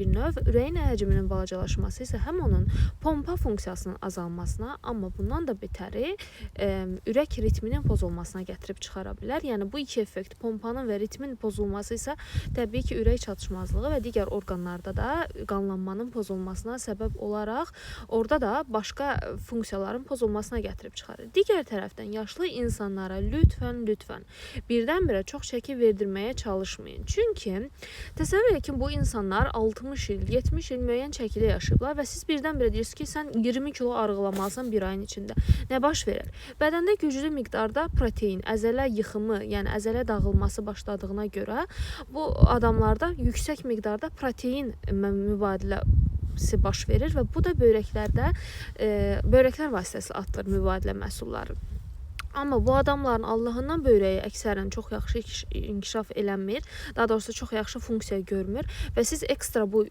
bir növ. Ürəyin həcminin balacalaşması isə həm onun pompa funksiyasının azalmasına, amma bundan da betəri ürək ritminin pozulmasına gətirib çıxara bilər. Yəni bu iki effekt, pompanın və ritmin pozulması isə təbii ki, ürək çatışmazlığı və digər orqanlarda da qanlanmanın pozulmasına səbəb olaraq orada da başqa funksiyaların pozulmasına gətirib çıxarır. Digər tərəfdən yaşlı insanlara lütfən birdən-birə çox çəki verdirməyə çalışmayın. Çünki təsəvvür edin ki, bu insanlar 60 il, 70 il müəyyən çəkidə yaşayıblar və siz birdən-birə deyirsiniz ki, sən 20 kilo arıqlamalısan bir ayın içində. Nə baş verir? Bədəndə güclü miqdarda protein, əzələ yıxımı, yəni əzələ dağılması başladığına görə bu adamlarda yüksək miqdarda protein mübadiləsi baş verir və bu da böyrəklər vasitəsilə atılır mübadilə məhsulları. Amma bu adamların Allahından böyrəyi əksərən çox yaxşı inkişaf eləmir, daha doğrusu çox yaxşı funksiya görmür və siz ekstra bu